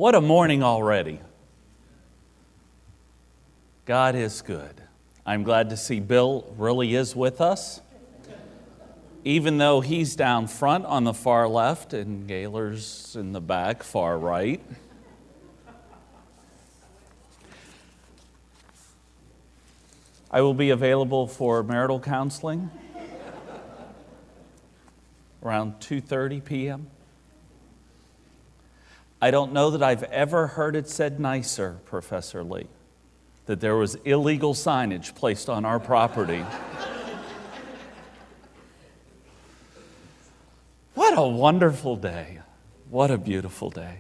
What a morning already. God is good. I'm glad to see Bill really is with us, even though he's down front on the far left and Gaylor's in the back far right. I will be available for marital counseling around 2:30 p.m. I don't know that I've ever heard it said nicer, Professor Lee, that there was illegal signage placed on our property. What a wonderful day. What a beautiful day.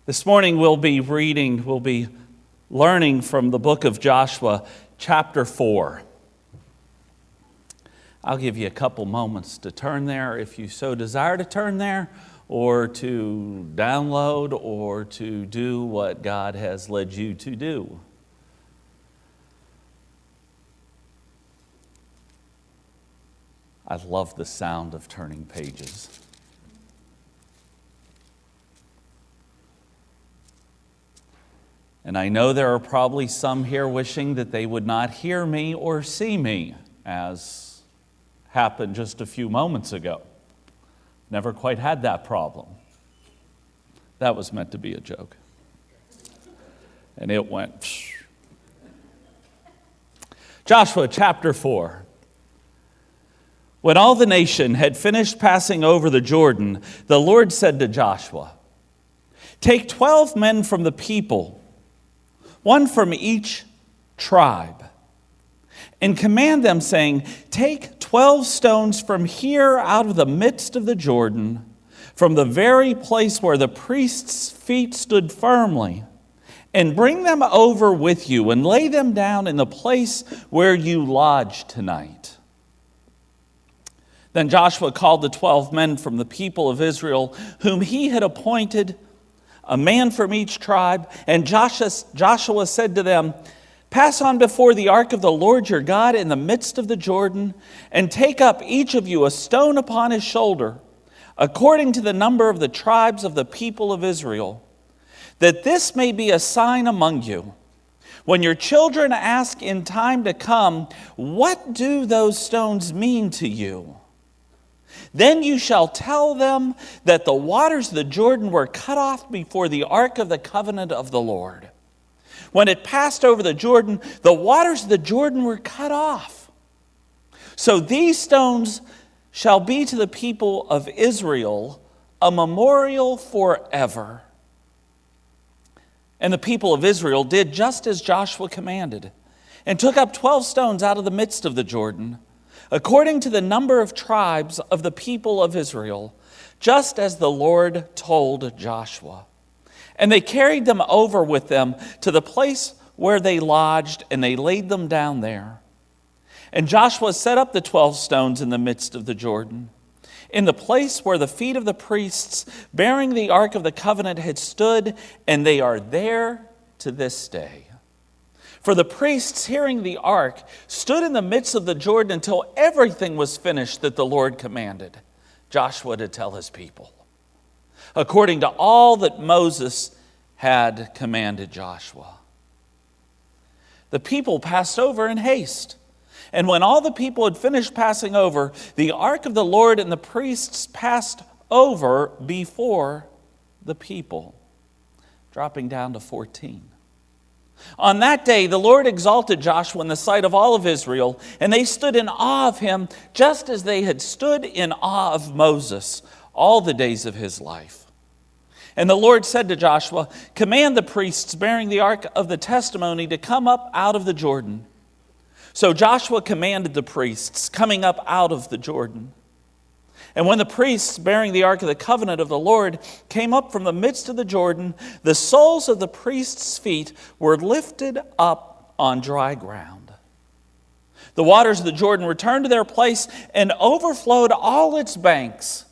This morning we'll be learning from the book of Joshua, chapter 4. I'll give you a couple moments to turn there if you so desire to turn there, or to download, or to do what God has led you to do. I love the sound of turning pages. And I know there are probably some here wishing that they would not hear me or see me, as happened just a few moments ago. Never quite had that problem. That was meant to be a joke. And it went. Psh. Joshua chapter 4. When all the nation had finished passing over the Jordan, the Lord said to Joshua, "Take 12 men from the people, one from each tribe, and command them, saying, 'Take 12 stones from here out of the midst of the Jordan, from the very place where the priest's feet stood firmly, and bring them over with you, and lay them down in the place where you lodge tonight.'" Then Joshua called the 12 men from the people of Israel, whom he had appointed, a man from each tribe, and Joshua said to them, "Pass on before the ark of the Lord your God in the midst of the Jordan, and take up each of you a stone upon his shoulder, according to the number of the tribes of the people of Israel, that this may be a sign among you. When your children ask in time to come, 'What do those stones mean to you?' then you shall tell them that the waters of the Jordan were cut off before the ark of the covenant of the Lord. When it passed over the Jordan, the waters of the Jordan were cut off. So these stones shall be to the people of Israel a memorial forever." And the people of Israel did just as Joshua commanded, and took up 12 stones out of the midst of the Jordan, according to the number of tribes of the people of Israel, just as the Lord told Joshua. And they carried them over with them to the place where they lodged, and they laid them down there. And Joshua set up the 12 stones in the midst of the Jordan, in the place where the feet of the priests bearing the ark of the covenant had stood, and they are there to this day. For the priests, hearing the ark, stood in the midst of the Jordan until everything was finished that the Lord commanded Joshua to tell his people, according to all that Moses had commanded Joshua. The people passed over in haste. And when all the people had finished passing over, the ark of the Lord and the priests passed over before the people. Dropping down to 14. On that day, the Lord exalted Joshua in the sight of all of Israel, and they stood in awe of him, just as they had stood in awe of Moses all the days of his life. And the Lord said to Joshua, "Command the priests bearing the ark of the testimony to come up out of the Jordan." So Joshua commanded the priests coming up out of the Jordan. And when the priests bearing the ark of the covenant of the Lord came up from the midst of the Jordan, the soles of the priests' feet were lifted up on dry ground. The waters of the Jordan returned to their place and overflowed all its banks,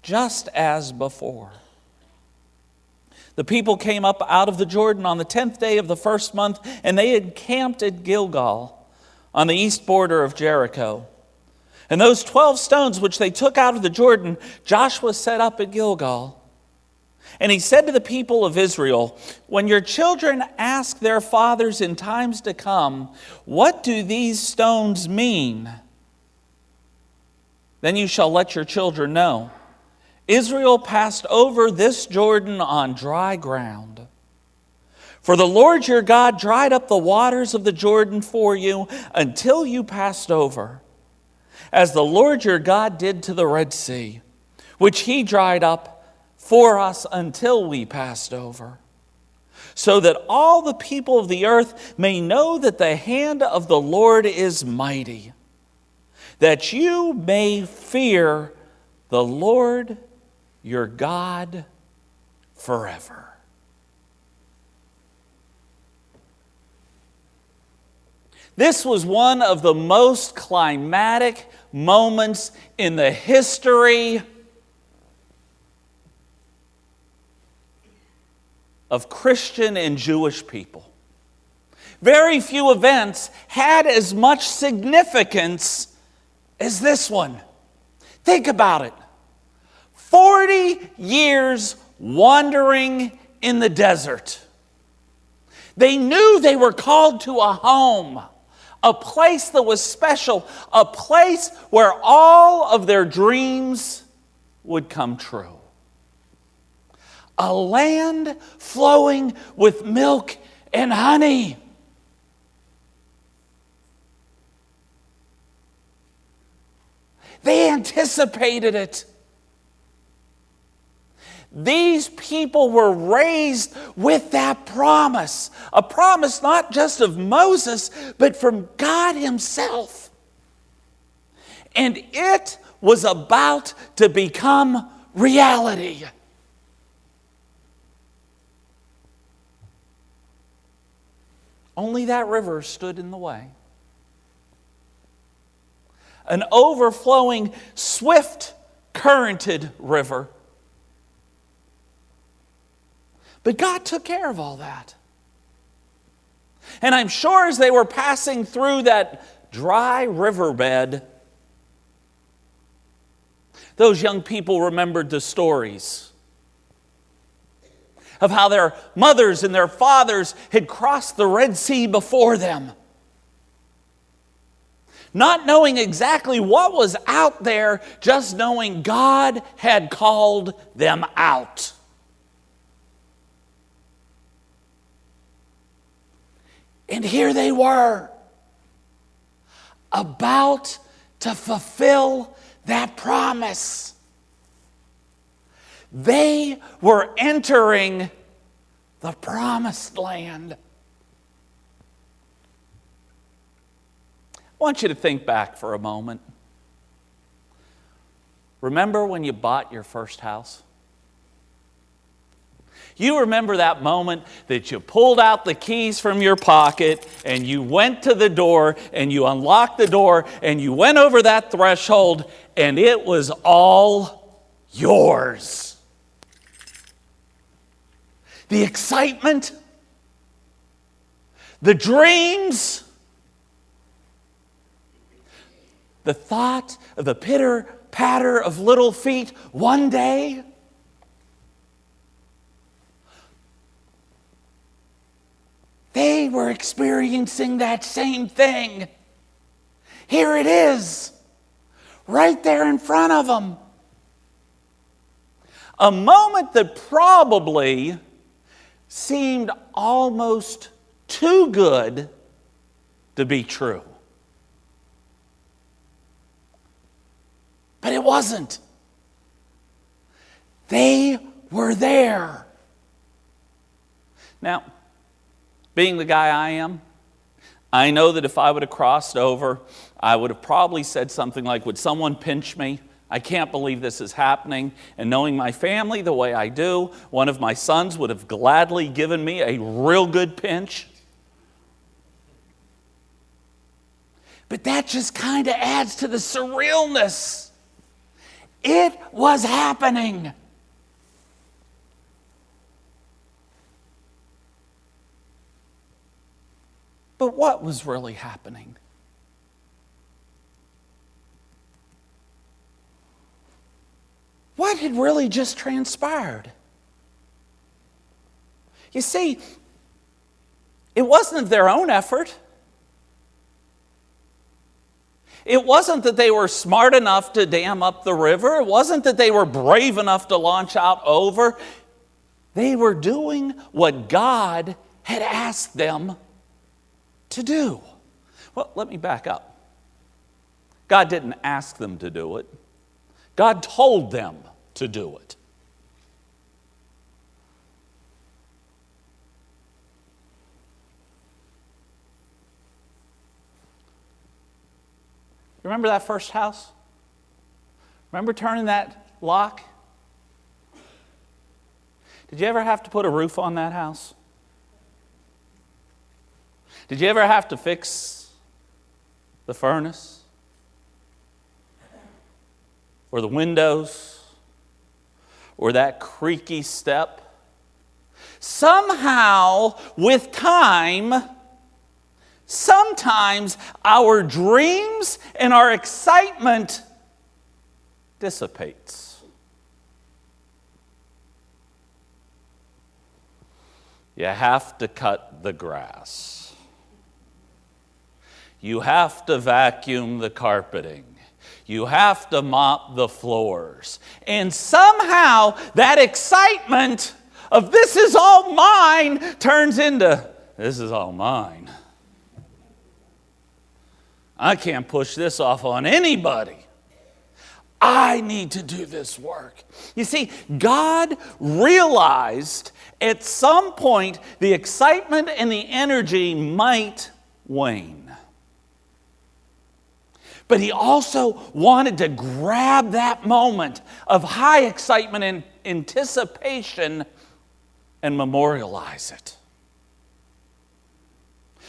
just as before. The people came up out of the Jordan on the 10th day of the first month, and they encamped at Gilgal on the east border of Jericho. And those 12 stones which they took out of the Jordan, Joshua set up at Gilgal. And he said to the people of Israel, when your children ask their fathers in times to come, what do these stones mean? Then you shall let your children know. Israel passed over this Jordan on dry ground. For the Lord your God dried up the waters of the Jordan for you until you passed over, as the Lord your God did to the Red Sea, which he dried up for us until we passed over, so that all the people of the earth may know that the hand of the Lord is mighty, that you may fear the Lord your God forever. This was one of the most climactic moments in the history of Christian and Jewish people. Very few events had as much significance as this one. Think about it. 40 years wandering in the desert. They knew they were called to a home, a place that was special, a place where all of their dreams would come true. A land flowing with milk and honey. They anticipated it. These people were raised with that promise. A promise not just of Moses, but from God himself. And it was about to become reality. Only that river stood in the way. An overflowing, swift-currented river. But God took care of all that. And I'm sure as they were passing through that dry riverbed, those young people remembered the stories of how their mothers and their fathers had crossed the Red Sea before them. Not knowing exactly what was out there, just knowing God had called them out. And here they were, about to fulfill that promise. They were entering the promised land. I want you to think back for a moment. Remember when you bought your first house? You remember that moment that you pulled out the keys from your pocket and you went to the door and you unlocked the door and you went over that threshold and it was all yours. The excitement, the dreams, the thought of the pitter-patter of little feet one day. They were experiencing that same thing. Here it is, right there in front of them. A moment that probably seemed almost too good to be true. But it wasn't. They were there. Now, being the guy I am, I know that if I would have crossed over, I would have probably said something like, would someone pinch me? I can't believe this is happening. And knowing my family the way I do, one of my sons would have gladly given me a real good pinch. But that just kind of adds to the surrealness. It was happening. But what was really happening? What had really just transpired? You see, it wasn't their own effort. It wasn't that they were smart enough to dam up the river. It wasn't that they were brave enough to launch out over. They were doing what God had asked them to do. Well, let me back up. God didn't ask them to do it. God told them to do it. Remember that first house? Remember turning that lock? Did you ever have to put a roof on that house? Did you ever have to fix the furnace? Or the windows? Or that creaky step? Somehow, with time, sometimes our dreams and our excitement dissipates. You have to cut the grass. You have to vacuum the carpeting. You have to mop the floors. And somehow that excitement of this is all mine turns into this is all mine. I can't push this off on anybody. I need to do this work. You see, God realized at some point the excitement and the energy might wane. But he also wanted to grab that moment of high excitement and anticipation and memorialize it.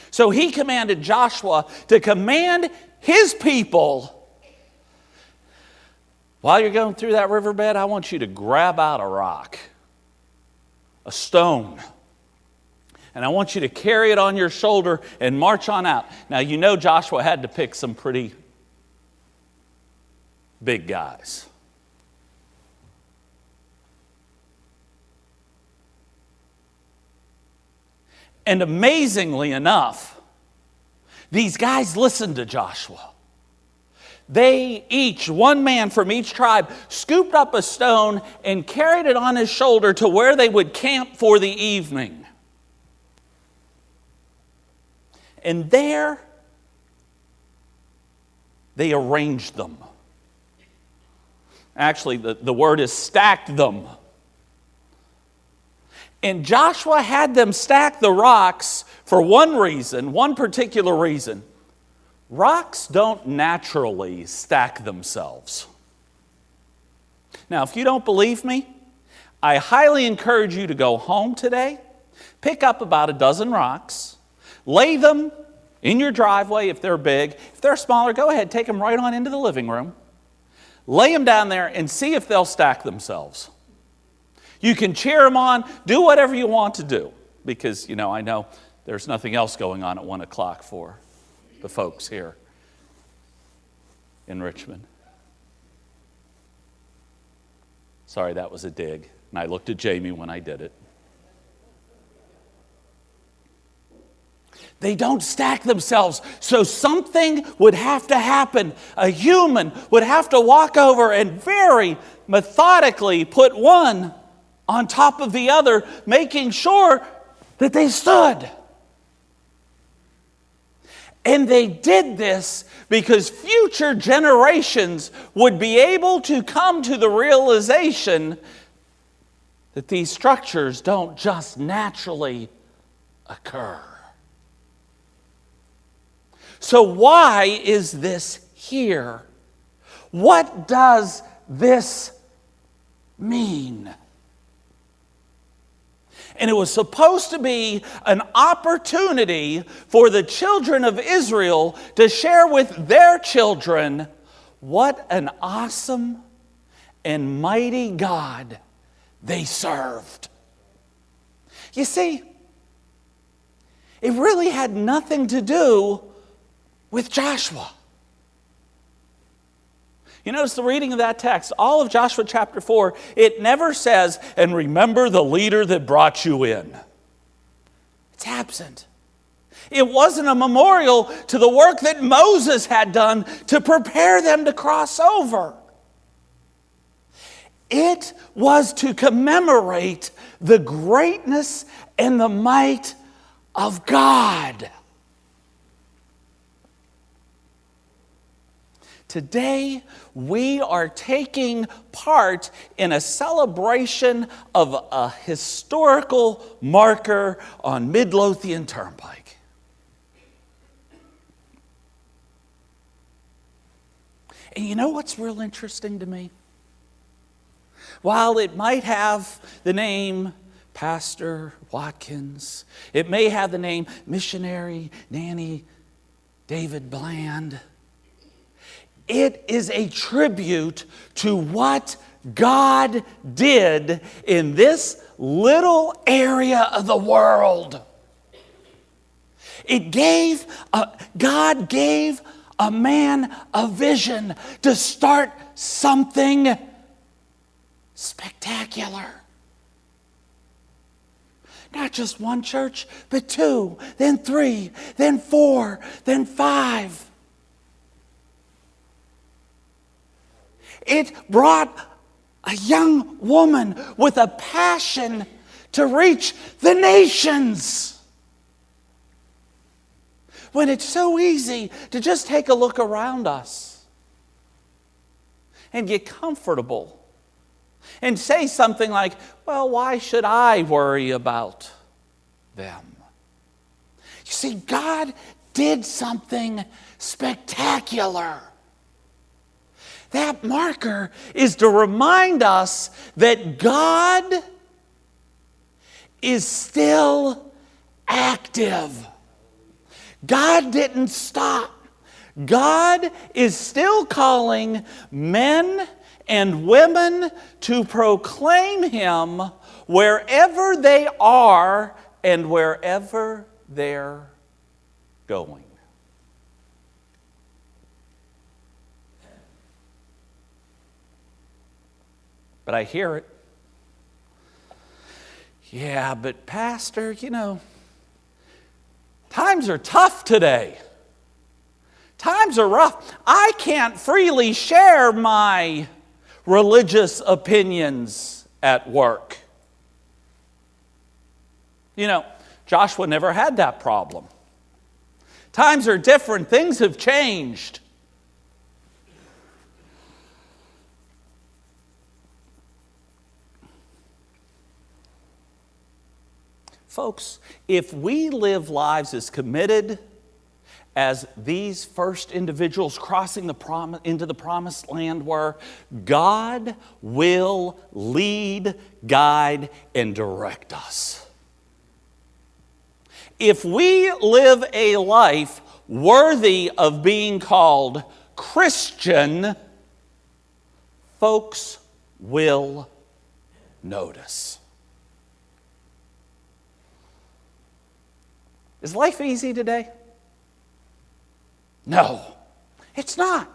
So he commanded Joshua to command his people, while you're going through that riverbed, I want you to grab out a rock, a stone, and I want you to carry it on your shoulder and march on out. Now, you know Joshua had to pick some pretty big guys. And amazingly enough, these guys listened to Joshua. They each, one man from each tribe, scooped up a stone and carried it on his shoulder to where they would camp for the evening. And there, they arranged them. Actually, the word is stacked them. And Joshua had them stack the rocks for one reason, one particular reason. Rocks don't naturally stack themselves. Now, if you don't believe me, I highly encourage you to go home today, pick up about a dozen rocks, lay them in your driveway if they're big. If they're smaller, go ahead, take them right on into the living room. Lay them down there and see if they'll stack themselves. You can cheer them on, do whatever you want to do, because, I know there's nothing else going on at 1 o'clock for the folks here in Richmond. Sorry, that was a dig, and I looked at Jamie when I did it. They don't stack themselves, so something would have to happen. A human would have to walk over and very methodically put one on top of the other, making sure that they stood. And they did this because future generations would be able to come to the realization that these structures don't just naturally occur. So why is this here? What does this mean? And it was supposed to be an opportunity for the children of Israel to share with their children what an awesome and mighty God they served. You see, it really had nothing to do with Joshua. You notice the reading of that text, all of Joshua chapter 4, it never says, and remember the leader that brought you in. It's absent. It wasn't a memorial to the work that Moses had done to prepare them to cross over. It was to commemorate the greatness and the might of God. Today, we are taking part in a celebration of a historical marker on Midlothian Turnpike. And you know what's real interesting to me? While it might have the name Pastor Watkins, it may have the name Missionary Nanny David Bland, it is a tribute to what God did in this little area of the world. God gave a man a vision to start something spectacular. Not just one church, but 2, then 3, then 4, then 5. It brought a young woman with a passion to reach the nations. When it's so easy to just take a look around us and get comfortable and say something like, well, why should I worry about them? You see, God did something spectacular. That marker is to remind us that God is still active. God didn't stop. God is still calling men and women to proclaim Him wherever they are and wherever they're going. But I hear it. Yeah, but Pastor, times are tough today. Times are rough. I can't freely share my religious opinions at work. Joshua never had that problem. Times are different. Things have changed. Folks, if we live lives as committed as these first individuals crossing into the promised land were, God will lead, guide, and direct us. If we live a life worthy of being called Christian, folks will notice. Is life easy today? No, it's not.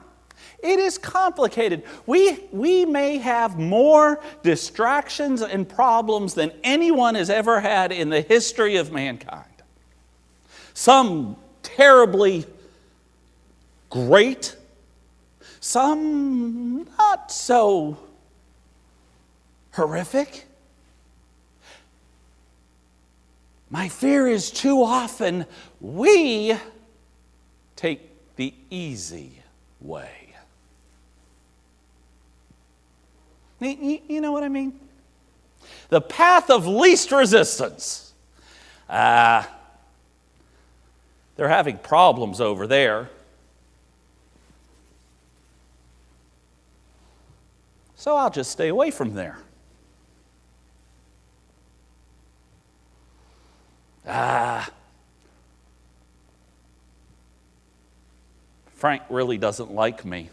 It is complicated. We may have more distractions and problems than anyone has ever had in the history of mankind. Some terribly great, some not so horrific. My fear is too often we take the easy way. You know what I mean? The path of least resistance. They're having problems over there. So I'll just stay away from there. Frank really doesn't like me.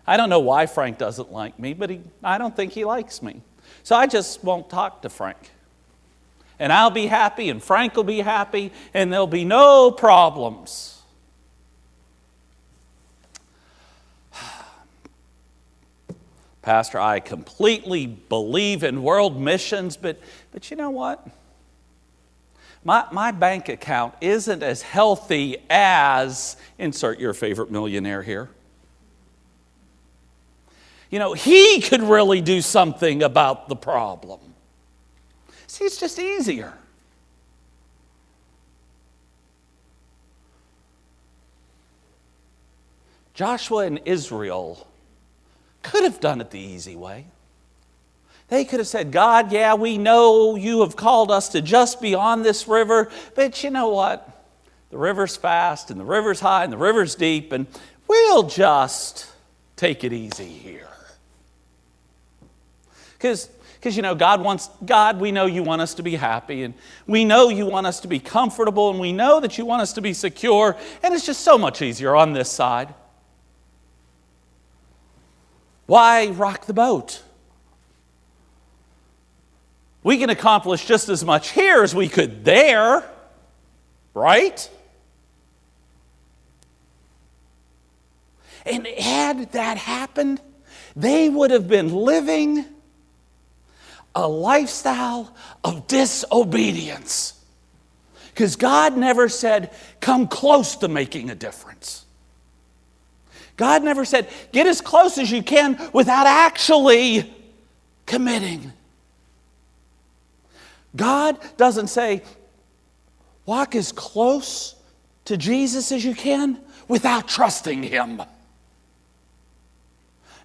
I don't know why Frank doesn't like me, but I don't think he likes me. So I just won't talk to Frank. And I'll be happy, and Frank will be happy, and there'll be no problems. Pastor, I completely believe in world missions, but you know what? My bank account isn't as healthy as, insert your favorite millionaire here. You know, he could really do something about the problem. See, it's just easier. Joshua and Israel could have done it the easy way. They could have said, God, yeah, we know you have called us to just beyond this river, but you know what? The river's fast, and the river's high, and the river's deep, and we'll just take it easy here. Because you know, God, we know you want us to be happy, and we know you want us to be comfortable, and we know that you want us to be secure, and it's just so much easier on this side. Why rock the boat? We can accomplish just as much here as we could there, right? And had that happened, they would have been living a lifestyle of disobedience. Because God never said, come close to making a difference. God never said, get as close as you can without actually committing. God doesn't say, walk as close to Jesus as you can without trusting Him.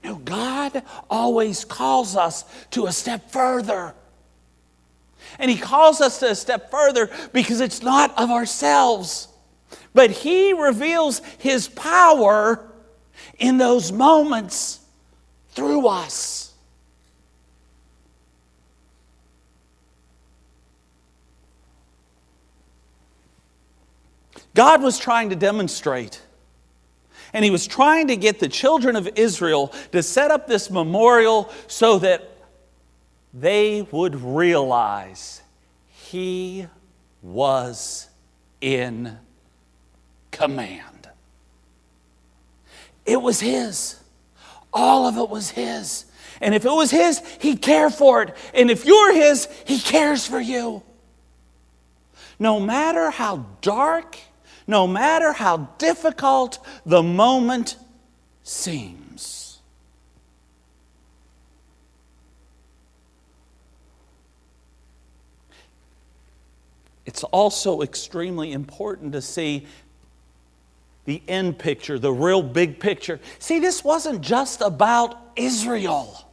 No, God always calls us to a step further. And He calls us to a step further because it's not of ourselves. But He reveals His power in those moments through us. God was trying to demonstrate, and He was trying to get the children of Israel to set up this memorial so that they would realize He was in command. It was His. All of it was His. And if it was His, He'd care for it. And if you're His, He cares for you. No matter how dark, no matter how difficult the moment seems. It's also extremely important to see the end picture, the real big picture. See, this wasn't just about Israel.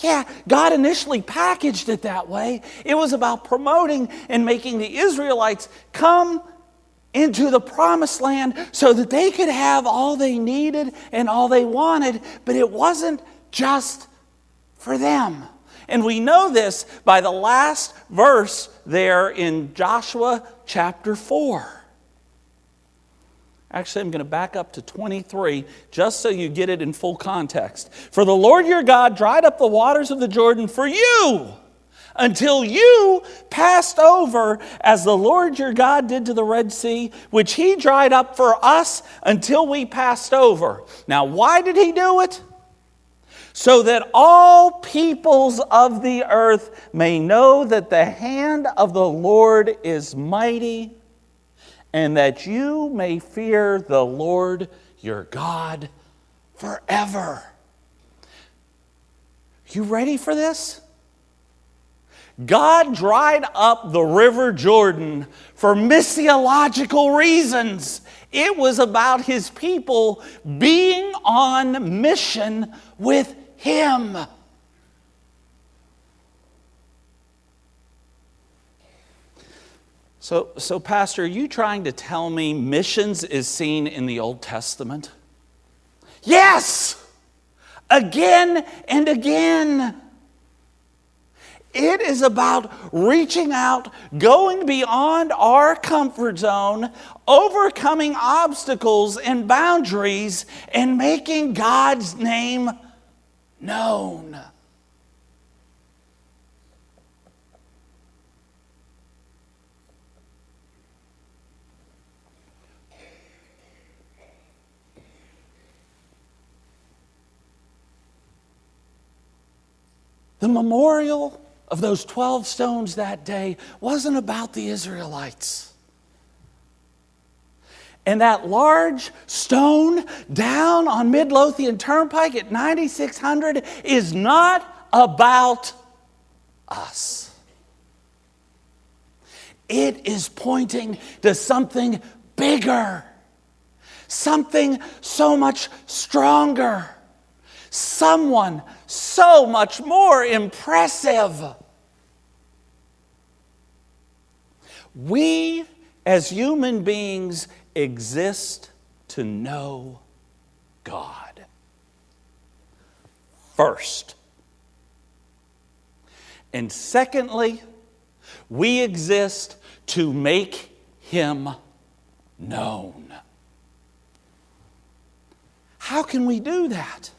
Yeah, God initially packaged it that way. It was about promoting and making the Israelites come into the promised land so that they could have all they needed and all they wanted, but it wasn't just for them. And we know this by the last verse there in Joshua chapter 4. Actually, I'm going to back up to 23 just so you get it in full context. For the Lord your God dried up the waters of the Jordan for you until you passed over, as the Lord your God did to the Red Sea, which He dried up for us until we passed over. Now, why did He do it? So that all peoples of the earth may know that the hand of the Lord is mighty, and that you may fear the Lord your God forever. You ready for this? God dried up the river Jordan for missiological reasons. It was about His people being on mission with Him. So, Pastor, are you trying to tell me missions is seen in the Old Testament? Yes! Again and again. It is about reaching out, going beyond our comfort zone, overcoming obstacles and boundaries, and making God's name known. The memorial of those 12 stones that day wasn't about the Israelites. And that large stone down on Midlothian Turnpike at 9600 is not about us. It is pointing to something bigger, something so much stronger, someone so much more impressive. We, as human beings, exist to know God first. And secondly, we exist to make Him known. How can we do that?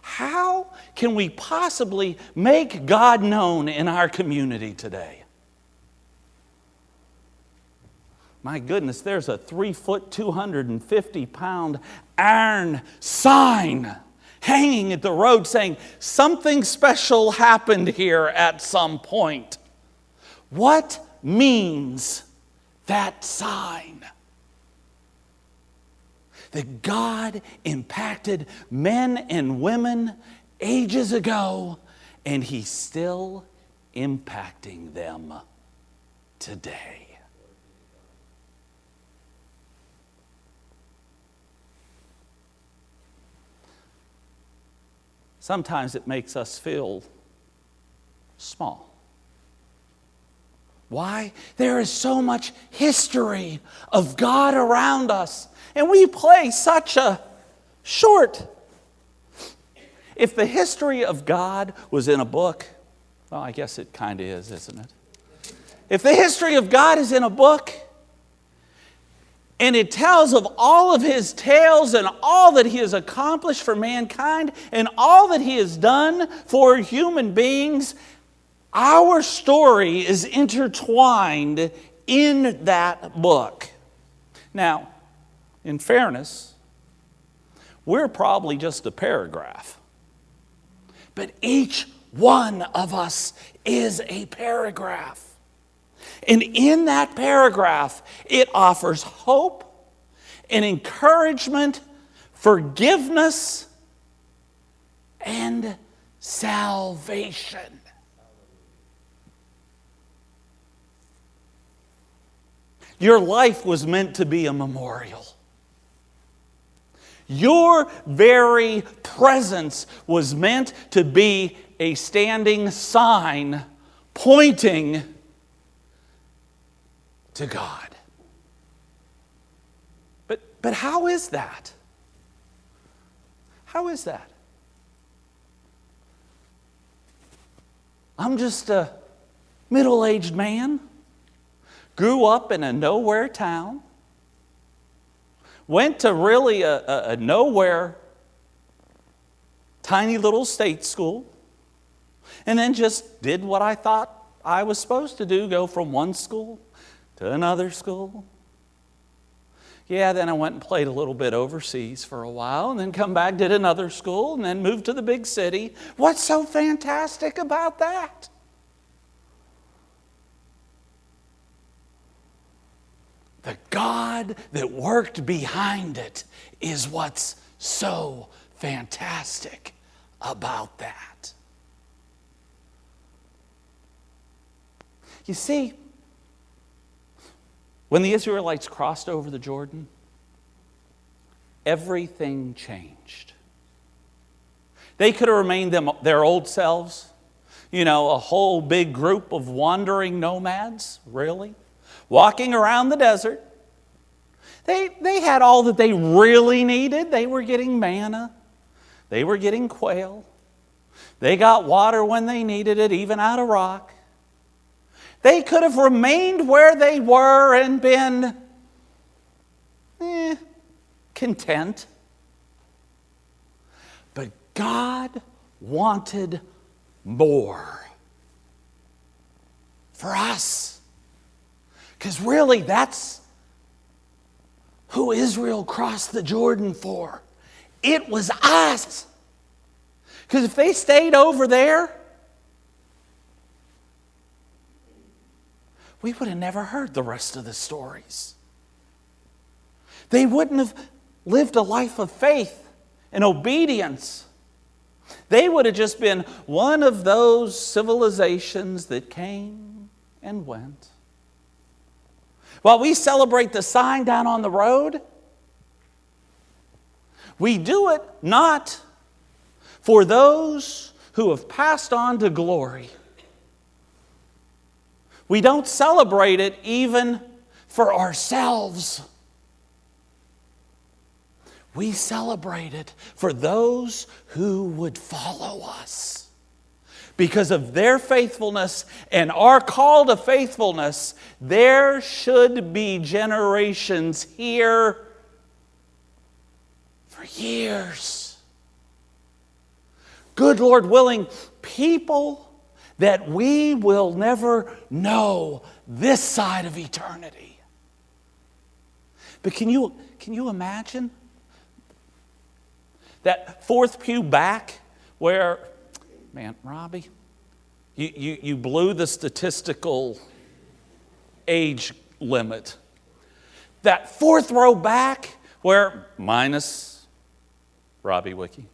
How can we possibly make God known in our community today? My goodness, there's a 3-foot, 250-pound iron sign hanging at the road saying something special happened here at some point. What means that sign? That God impacted men and women ages ago, and He's still impacting them today. Sometimes it makes us feel small. Why? There is so much history of God around us, and we play such a short. If the history of God was in a book, well, I guess it kind of is, isn't it? If the history of God is in a book, and it tells of all of His tales and all that He has accomplished for mankind and all that He has done for human beings, our story is intertwined in that book. Now, in fairness, we're probably just a paragraph. But each one of us is a paragraph. And in that paragraph, it offers hope and encouragement, forgiveness, and salvation. Your life was meant to be a memorial. Your very presence was meant to be a standing sign pointing to God. But how is that? How is that? I'm just a middle-aged man, grew up in a nowhere town, went to really a nowhere tiny little state school, and then just did what I thought I was supposed to do, go from one school to another school. Yeah, then I went and played a little bit overseas for a while, and then come back, did another school, and then moved to the big city. What's so fantastic about that? The God that worked behind it is what's so fantastic about that. You see, when the Israelites crossed over the Jordan, everything changed. They could have remained their old selves, a whole big group of wandering nomads, really, walking around the desert. They had all that they really needed. They were getting manna. They were getting quail. They got water when they needed it, even out of rock. They could have remained where they were and been content. But God wanted more for us. Because really, that's who Israel crossed the Jordan for. It was us. Because if they stayed over there, we would have never heard the rest of the stories. They wouldn't have lived a life of faith and obedience. They would have just been one of those civilizations that came and went. While we celebrate the sign down on the road, we do it not for those who have passed on to glory. We don't celebrate it even for ourselves. We celebrate it for those who would follow us. Because of their faithfulness and our call to faithfulness, there should be generations here for years. Good Lord willing, people that we will never know this side of eternity. But can you imagine that fourth pew back where, man, Robbie, you blew the statistical age limit. That fourth row back where, minus Robbie Wiki,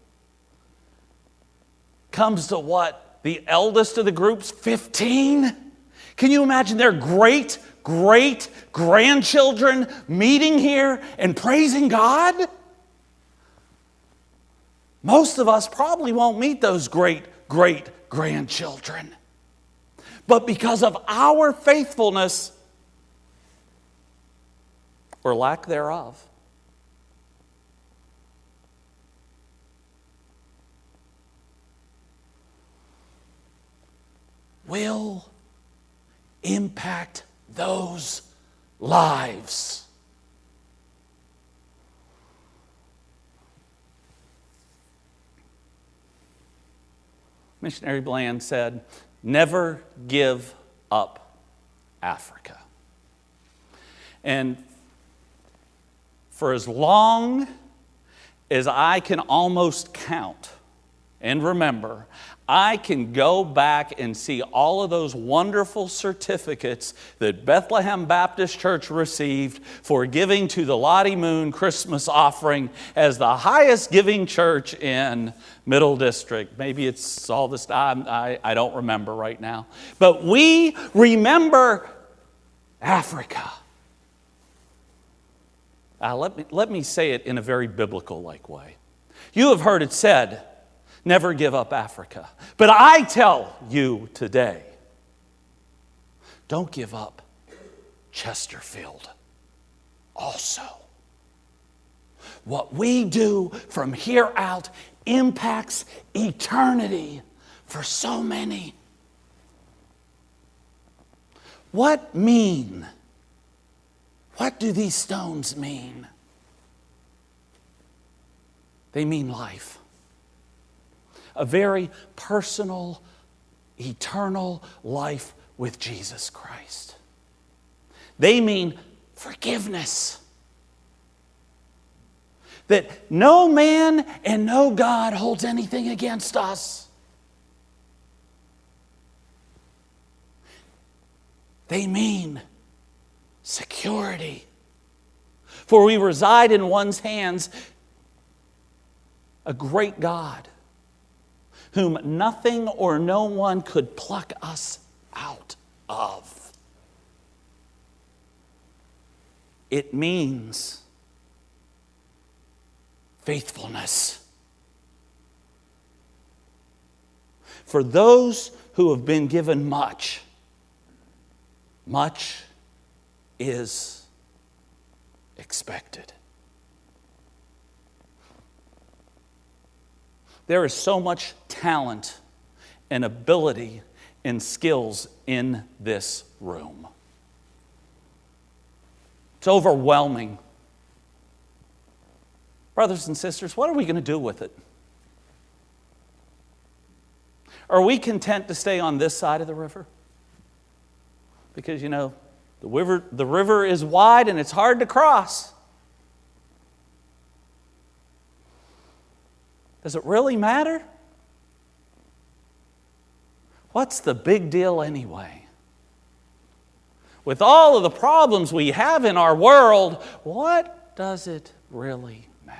comes to what? The eldest of the group's 15? Can you imagine their great-great-grandchildren meeting here and praising God? Most of us probably won't meet those great-great-grandchildren. But because of our faithfulness, or lack thereof, will impact those lives. Missionary Bland said, "Never give up Africa." And for as long as I can almost count and remember, I can go back and see all of those wonderful certificates that Bethlehem Baptist Church received for giving to the Lottie Moon Christmas offering as the highest giving church in Middle District. Maybe it's all this time, I don't remember right now. But we remember Africa. Let me say it in a very biblical-like way. You have heard it said, never give up Africa. But I tell you today, don't give up Chesterfield also. What we do from here out impacts eternity for so many. What do these stones mean? They mean life. A very personal, eternal life with Jesus Christ. They mean forgiveness. That no man and no God holds anything against us. They mean security. For we reside in one's hands, a great God, whom nothing or no one could pluck us out of. It means faithfulness. For those who have been given much, much is expected. There is so much talent and ability and skills in this room. It's overwhelming. Brothers and sisters, what are we going to do with it? Are we content to stay on this side of the river? Because, the river is wide and it's hard to cross. Does it really matter? What's the big deal anyway? with all of the problems we have in our world, what does it really matter?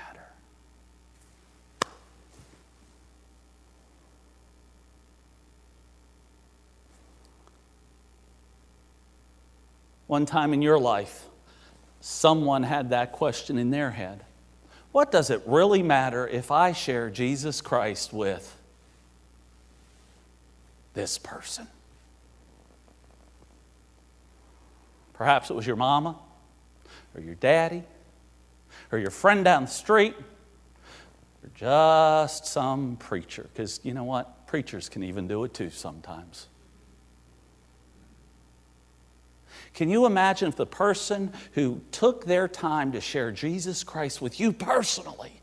One time in your life, someone had that question in their head. What does it really matter if I share Jesus Christ with this person? Perhaps it was your mama, or your daddy, or your friend down the street, or just some preacher. Because you know what? Preachers can even do it too sometimes. Can you imagine if the person who took their time to share Jesus Christ with you personally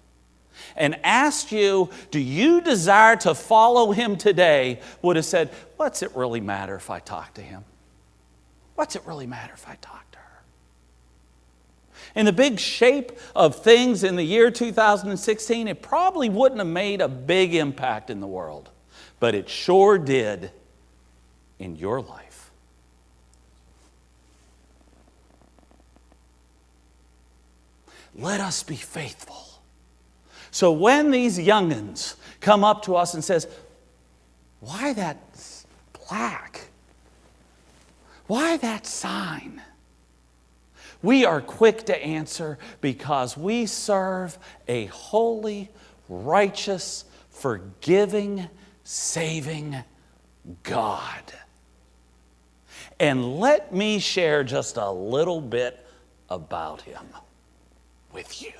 and asked you, do you desire to follow him today, would have said, what's it really matter if I talk to him? What's it really matter if I talk to her? In the big shape of things in the year 2016, it probably wouldn't have made a big impact in the world, but it sure did in your life. Let us be faithful. So when these young'uns come up to us and says, why that plaque? Why that sign? We are quick to answer, because we serve a holy, righteous, forgiving, saving God. And let me share just a little bit about him with you.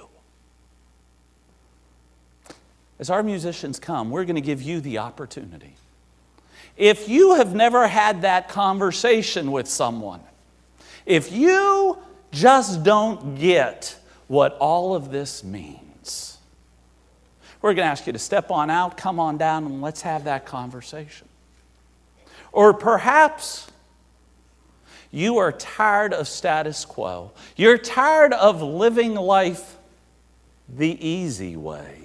As our musicians come, we're going to give you the opportunity. If you have never had that conversation with someone, if you just don't get what all of this means, we're going to ask you to step on out, come on down, and let's have that conversation. Or perhaps you are tired of status quo. You're tired of living life the easy way.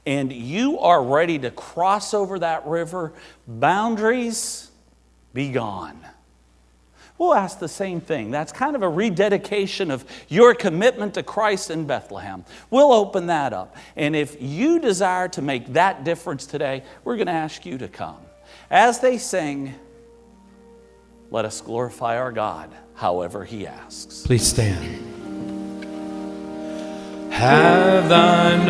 And you are ready to cross over that river. Boundaries, be gone. We'll ask the same thing. That's kind of a rededication of your commitment to Christ in Bethlehem. We'll open that up. And if you desire to make that difference today, we're going to ask you to come. As they sing, let us glorify our God, however he asks. Please stand. Have thine